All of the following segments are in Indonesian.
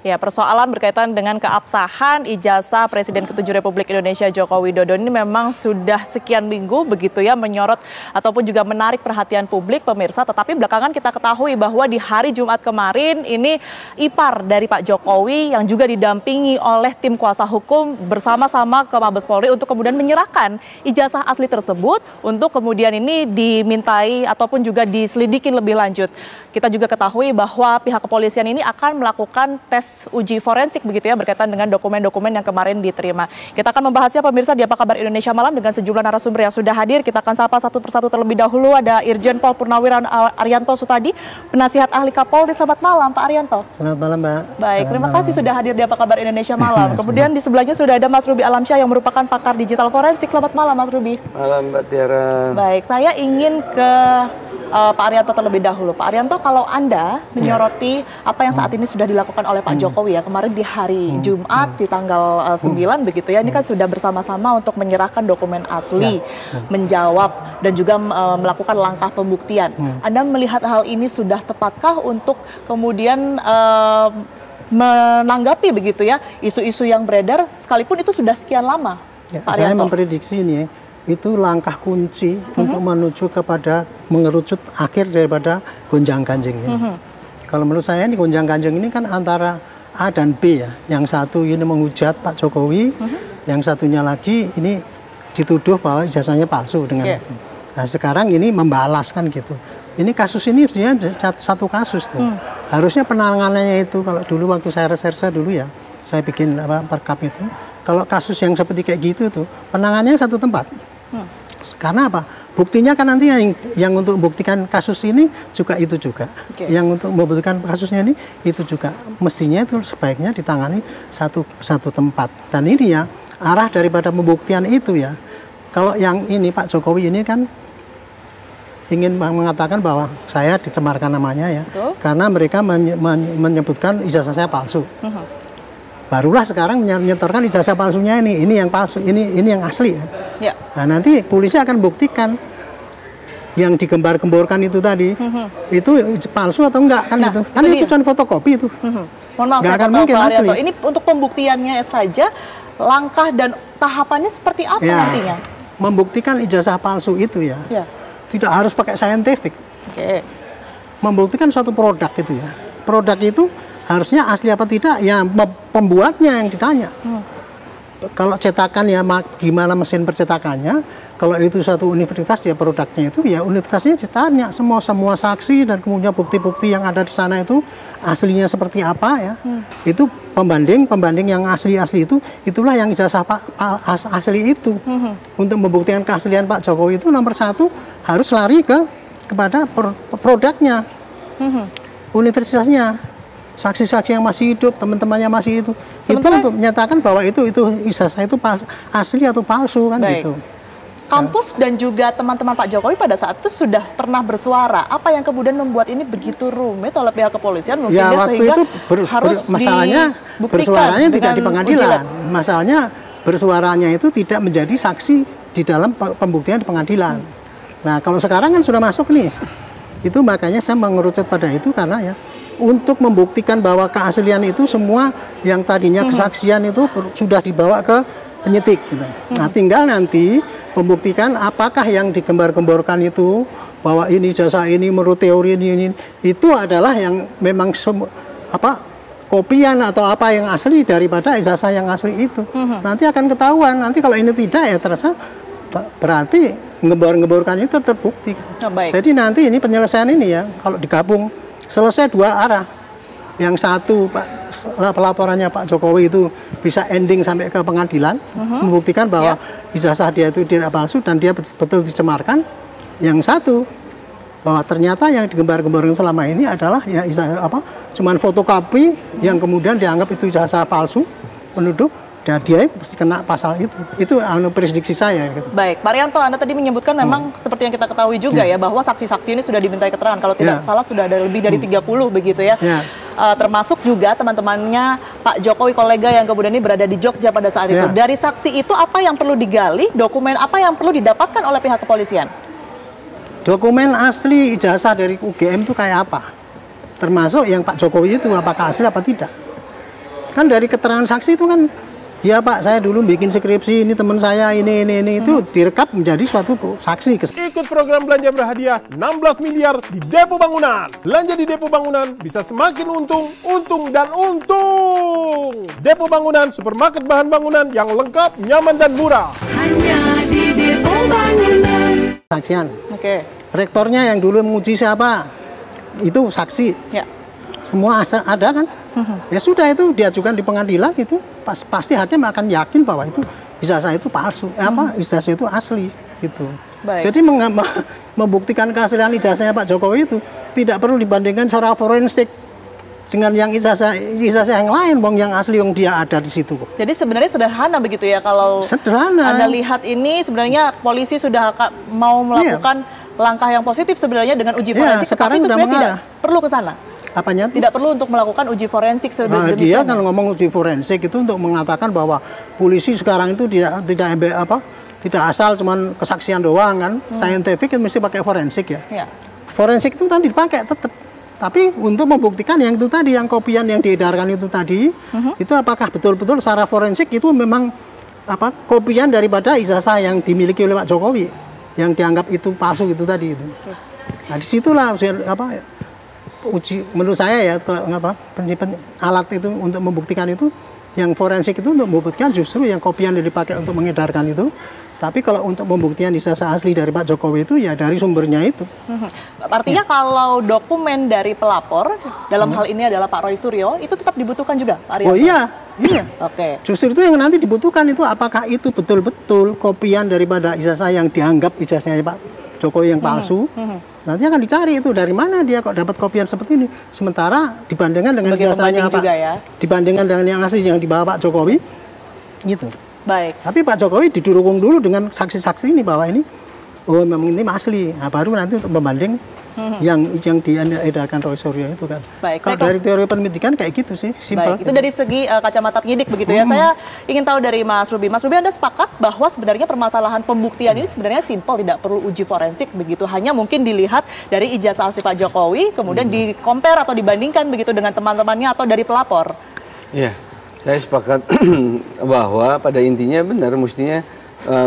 Ya, persoalan berkaitan dengan keabsahan ijazah Presiden ke-7 Republik Indonesia Joko Widodo ini memang sudah sekian minggu begitu ya menyorot ataupun juga menarik perhatian publik pemirsa. Tetapi belakangan kita ketahui bahwa di hari Jumat kemarin ini ipar dari Pak Jokowi yang juga didampingi oleh tim kuasa hukum bersama-sama ke Mabes Polri untuk kemudian menyerahkan ijazah asli tersebut untuk kemudian ini dimintai ataupun juga diselidiki lebih lanjut. Kita juga ketahui bahwa pihak kepolisian ini akan melakukan tes uji forensik begitu ya berkaitan dengan dokumen-dokumen yang kemarin diterima. Kita akan membahasnya pemirsa di Apa Kabar Indonesia Malam dengan sejumlah narasumber yang sudah hadir. Kita akan sapa satu persatu terlebih dahulu. Ada Irjen Pol Purnawirawan Arianto Sutadi, penasihat ahli Kapolri. Selamat malam Pak Arianto. Selamat malam Mbak. Baik, terima kasih sudah hadir di Apa Kabar Indonesia Malam. Kemudian di sebelahnya sudah ada Mas Ruby Alamsyah yang merupakan pakar digital forensik. Selamat malam Mas Ruby. Malam Mbak Tiara. Baik, saya ingin ke Pak Arianto terlebih dahulu. Pak Arianto, kalau Anda menyoroti apa yang saat ini sudah dilakukan oleh Pak Jokowi ya, kemarin di hari Jumat di tanggal 9 begitu ya, ini kan sudah bersama-sama untuk menyerahkan dokumen asli, menjawab dan juga melakukan langkah pembuktian. Anda melihat hal ini sudah tepatkah untuk kemudian menanggapi begitu ya isu-isu yang beredar sekalipun itu sudah sekian lama? Ya, Pak saya Arianto memprediksi ini itu langkah kunci untuk menuju kepada mengerucut akhir daripada gonjang-ganjing ini. Kalau menurut saya ini gonjang-ganjing ini kan antara A dan B ya. Yang satu ini menghujat Pak Jokowi, yang satunya lagi ini dituduh bahwa ijazahnya palsu dengan itu. Nah sekarang ini membalas kan gitu. Ini kasus ini sebenarnya satu kasus tuh. Harusnya penanganannya itu kalau dulu waktu saya reserse dulu ya, saya bikin perkap itu. Kalau kasus yang seperti kayak gitu tuh penanganannya satu tempat. Karena apa? Buktinya kan nanti yang untuk membuktikan kasus ini juga itu juga. Yang untuk membuktikan kasusnya ini itu juga. Mestinya itu sebaiknya ditangani satu tempat. Dan ini ya arah daripada pembuktian itu ya. Kalau yang ini Pak Jokowi ini kan ingin mengatakan bahwa saya dicemarkan namanya ya. Karena mereka menyebutkan ijazah saya palsu. Barulah sekarang menyetorkan ijazah palsunya ini yang palsu, ini yang asli. Ya. Nah, nanti polisi akan buktikan yang digembar-gemborkan itu tadi, itu palsu atau enggak kan itu? Kan itu cuma fotokopi itu. Mohon maaf, nggak akan mungkin asli. Ini untuk pembuktiannya saja, langkah dan tahapannya seperti apa nantinya? Membuktikan ijazah palsu itu ya, tidak harus pakai saintifik. Membuktikan suatu produk itu ya, produk itu harusnya asli apa tidak ya pembuatnya yang ditanya. Kalau cetakan ya gimana mesin percetakannya. Kalau itu satu universitas ya produknya itu ya universitasnya ditanya semua saksi dan kemudian bukti-bukti yang ada di sana itu aslinya seperti apa ya. Itu pembanding yang asli itu itulah yang ijazah asli itu. Untuk membuktikan keaslian Pak Jokowi itu nomor satu harus lari kepada produknya. Universitasnya. Saksi-saksi yang masih hidup, teman-temannya masih itu. Sementara, itu untuk menyatakan bahwa itu ijazah itu asli atau palsu kan gitu. Kampus dan juga teman-teman Pak Jokowi pada saat itu sudah pernah bersuara. Apa yang kemudian membuat ini begitu rumit oleh pihak kepolisian? Mungkin ya waktu sehingga itu masalahnya bersuaranya tidak di pengadilan. Masalahnya bersuaranya itu tidak menjadi saksi di dalam pembuktian di pengadilan. Nah kalau sekarang kan sudah masuk nih. Itu makanya saya mengerucut pada itu karena ya untuk membuktikan bahwa keaslian itu semua yang tadinya kesaksian itu sudah dibawa ke penyidik gitu. Nah tinggal nanti membuktikan apakah yang digembar-gemborkan itu bahwa ini jasa ini menurut teori ini itu adalah yang memang kopian atau apa yang asli daripada ijazah yang asli itu. Nanti akan ketahuan. Nanti kalau ini tidak ya terasa berarti ngebor-ngeborkan itu terbukti. Jadi nanti ini penyelesaian ini ya kalau digabung selesai dua arah. Yang satu pelaporannya Pak Jokowi itu bisa ending sampai ke pengadilan, membuktikan bahwa ijazah dia itu tidak palsu dan dia betul dicemarkan. Yang satu bahwa ternyata yang digembar-gemborkan selama ini adalah ya cuman fotokopi yang kemudian dianggap itu ijazah palsu, menuduh. Dan dia pasti kena pasal itu. Itu prediksi saya. Gitu. Baik, Pak Arianto, Anda tadi menyebutkan memang seperti yang kita ketahui juga ya bahwa saksi-saksi ini sudah dimintai keterangan. Kalau tidak salah sudah ada lebih dari 30 begitu ya. Termasuk juga teman-temannya Pak Jokowi, kolega yang kemudian ini berada di Jogja pada saat itu. Dari saksi itu apa yang perlu digali, dokumen apa yang perlu didapatkan oleh pihak kepolisian? Dokumen asli ijazah dari UGM itu kayak apa? Termasuk yang Pak Jokowi itu apakah asli apa tidak? Kan dari keterangan saksi itu kan, ya Pak, saya dulu bikin skripsi, ini teman saya, ini, itu direkap menjadi suatu saksi. Ikut program belanja berhadiah 16 miliar di Depo Bangunan. Belanja di Depo Bangunan bisa semakin untung, dan untung. Depo Bangunan, supermarket bahan bangunan yang lengkap, nyaman, dan murah. Hanya di Depo Bangunan. Saksian. Oke. Rektornya yang dulu menguji siapa, itu saksi. Ya. Semua ada kan? Ya sudah, itu diajukan di pengadilan, itu pasti hakim akan yakin bahwa itu ijazah itu palsu, ijazah itu asli gitu. Baik. Jadi membuktikan keaslian ijazahnya Pak Jokowi itu tidak perlu dibandingkan secara forensik dengan yang ijazah yang lain, yang asli yang dia ada di situ. Jadi sebenarnya sederhana begitu ya, kalau sederhana. Anda lihat ini sebenarnya polisi sudah mau melakukan langkah yang positif sebenarnya dengan uji forensik, sekarang tapi itu sebenarnya tidak perlu ke sana. Apanya? Tidak perlu untuk melakukan uji forensik sebelum dia kan ngomong uji forensik itu untuk mengatakan bahwa polisi sekarang itu tidak asal cuman kesaksian doang kan, scientific itu mesti pakai forensik ya. Forensik itu kan dipakai tetap, tapi untuk membuktikan yang itu tadi, yang kopian yang diedarkan itu tadi, itu apakah betul-betul secara forensik itu memang kopian daripada ijazah yang dimiliki oleh Pak Jokowi yang dianggap itu palsu itu tadi itu. Nah disitulah uji, menurut saya ya, alat itu untuk membuktikan itu, yang forensik itu untuk membuktikan justru yang kopian yang dipakai untuk mengedarkan itu. Tapi kalau untuk pembuktian ijazah asli dari Pak Jokowi itu ya dari sumbernya itu. Artinya kalau dokumen dari pelapor, dalam hal ini adalah Pak Roy Suryo, itu tetap dibutuhkan juga, Pak Arianto? Oh iya. Oke. Justru itu yang nanti dibutuhkan itu, apakah itu betul-betul kopian daripada ijazah yang dianggap ijazahnya Pak Jokowi yang palsu. Nanti akan dicari itu dari mana dia kok dapat kopian seperti ini. Sementara dibandingkan dengan ijazahnya dibandingkan dengan yang asli yang dibawa Pak Jokowi, gitu. Baik. Tapi Pak Jokowi didukung dulu dengan saksi-saksi ini bahwa ini, memang ini asli. Nah, baru nanti untuk membanding yang diedarkan Roy Suryo itu kan. Baik. Kalau dari teori penyidikan kayak gitu sih, simpel. Baik. Itu dari segi kacamata penyidik begitu ya. Saya ingin tahu dari Mas Ruby. Mas Ruby, Anda sepakat bahwa sebenarnya permasalahan pembuktian ini sebenarnya simpel, tidak perlu uji forensik begitu. Hanya mungkin dilihat dari ijazah asli Pak Jokowi, kemudian di-compare atau dibandingkan begitu dengan teman-temannya atau dari pelapor. Iya, saya sepakat bahwa pada intinya benar, mestinya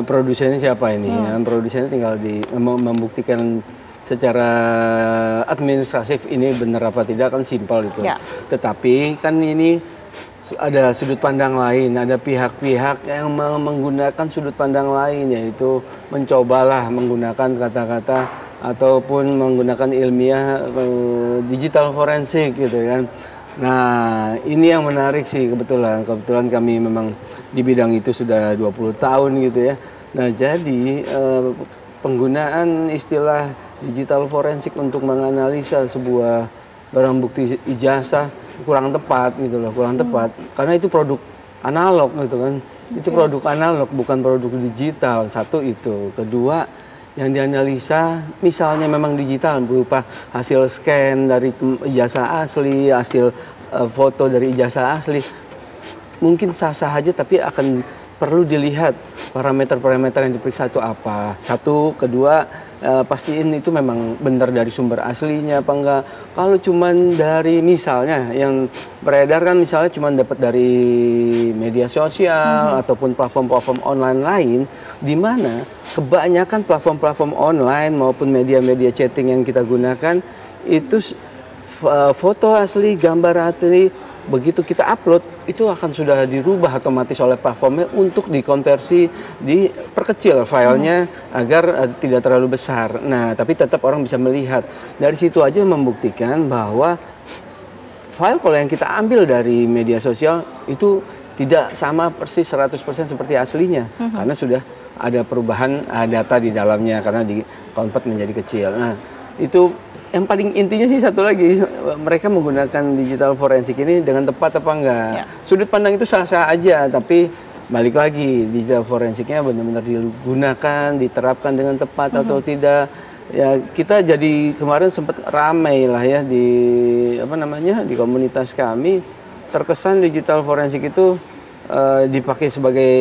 produsennya siapa ini. Produsennya tinggal membuktikan secara administratif ini benar apa tidak, kan simpel itu. Tetapi kan ini ada sudut pandang lain, ada pihak-pihak yang menggunakan sudut pandang lain, yaitu mencobalah menggunakan kata-kata ataupun menggunakan ilmiah digital forensik gitu kan. Nah ini yang menarik sih, kebetulan kami memang di bidang itu sudah 20 tahun gitu ya. Nah jadi penggunaan istilah digital forensik untuk menganalisa sebuah barang bukti ijazah kurang tepat gitu loh, kurang tepat karena itu produk analog gitu kan. Itu produk analog, bukan produk digital. Satu itu. Kedua, yang dianalisa misalnya memang digital berupa hasil scan dari ijazah asli, hasil foto dari ijazah asli, mungkin sah-sah aja, tapi akan perlu dilihat parameter-parameter yang diperiksa itu apa. Satu, kedua, pastiin itu memang benar dari sumber aslinya apa enggak. Kalau cuman dari misalnya yang beredar kan misalnya cuman dapat dari media sosial ataupun platform-platform online lain, di mana kebanyakan platform-platform online maupun media-media chatting yang kita gunakan itu foto asli, gambar asli, begitu kita upload itu akan sudah dirubah otomatis oleh platformnya untuk dikonversi, diperkecil filenya agar tidak terlalu besar. Nah, tapi tetap orang bisa melihat. Dari situ aja membuktikan bahwa file kalau yang kita ambil dari media sosial itu tidak sama persis 100% seperti aslinya, karena sudah ada perubahan data di dalamnya karena di-convert menjadi kecil. Nah, itu yang paling intinya sih satu lagi, mereka menggunakan digital forensik ini dengan tepat apa enggak. Sudut pandang itu sah-sah aja, tapi balik lagi digital forensiknya benar-benar digunakan, diterapkan dengan tepat atau tidak. Ya kita jadi kemarin sempat ramai lah ya di di komunitas kami, terkesan digital forensik itu dipakai sebagai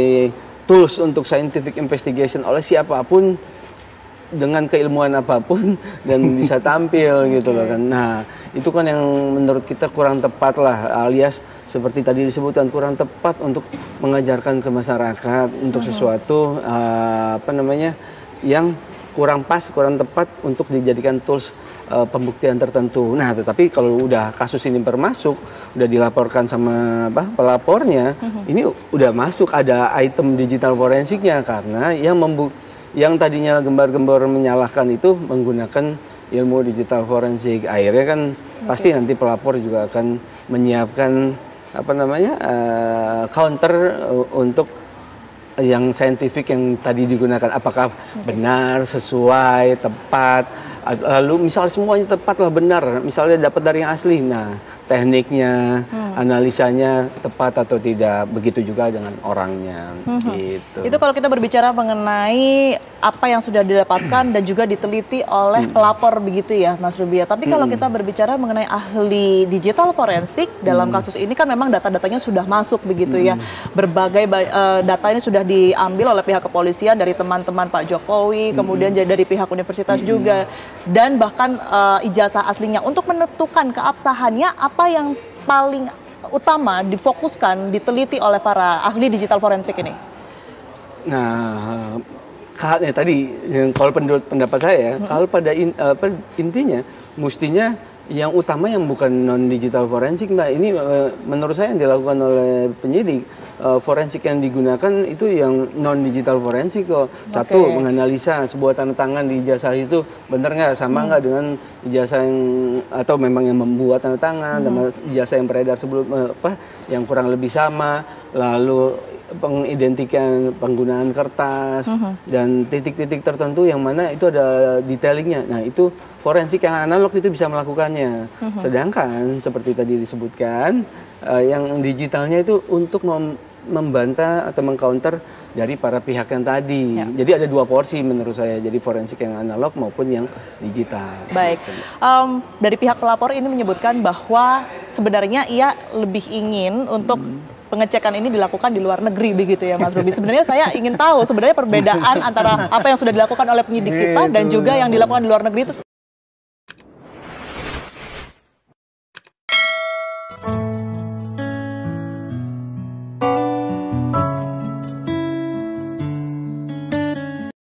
tools untuk scientific investigation oleh siapapun dengan keilmuan apapun dan bisa tampil gitu loh kan. Nah itu kan yang menurut kita kurang tepat lah, alias seperti tadi disebutkan kurang tepat untuk mengajarkan ke masyarakat untuk sesuatu yang kurang pas, kurang tepat untuk dijadikan tools pembuktian tertentu. Nah, tetapi kalau udah kasus ini bermasuk, udah dilaporkan sama pelapornya, ini udah masuk ada item digital forensiknya karena yang tadinya gembar-gembor menyalahkan itu menggunakan ilmu digital forensik. Akhirnya kan pasti nanti pelapor juga akan menyiapkan counter untuk yang saintifik yang tadi digunakan, apakah benar, sesuai, tepat, lalu misalnya semuanya tepat lah, benar, misalnya dapat dari yang asli, nah tekniknya, analisanya tepat atau tidak, begitu juga dengan orangnya. Gitu. Itu kalau kita berbicara mengenai apa yang sudah didapatkan dan juga diteliti oleh pelapor begitu ya Mas Ruby. Tapi kalau kita berbicara mengenai ahli digital forensik dalam kasus ini kan memang data-datanya sudah masuk begitu ya. Berbagai data ini sudah diambil oleh pihak kepolisian dari teman-teman Pak Jokowi, kemudian dari pihak universitas juga, dan bahkan ijazah aslinya. Untuk menentukan keabsahannya, apa yang paling utama difokuskan, diteliti oleh para ahli digital forensik ini? Nah, tadi kalau menurut pendapat saya, kalau pada intinya mestinya yang utama yang bukan non digital forensik, Mbak. Ini menurut saya yang dilakukan oleh penyidik, forensik yang digugakan itu yang non digital forensik kok. Satu, menganalisa sebuah tanda tangan di ijazah itu benar nggak, sama nggak dengan ijazah yang atau memang yang membuat tanda tangan, sama ijazah yang beredar sebelum yang kurang lebih sama. Lalu pengidentikan penggunaan kertas dan titik-titik tertentu yang mana itu ada detailingnya. Nah, itu forensik yang analog itu bisa melakukannya. Sedangkan seperti tadi disebutkan, yang digitalnya itu untuk membantah atau mengcounter dari para pihak yang tadi. Jadi ada dua porsi menurut saya. Jadi forensik yang analog maupun yang digital. Baik. Dari pihak pelapor ini menyebutkan bahwa sebenarnya ia lebih ingin untuk pengecekan ini dilakukan di luar negeri begitu ya Mas Ruby. Sebenarnya saya ingin tahu sebenarnya perbedaan antara apa yang sudah dilakukan oleh penyidik kita dan juga yang dilakukan di luar negeri itu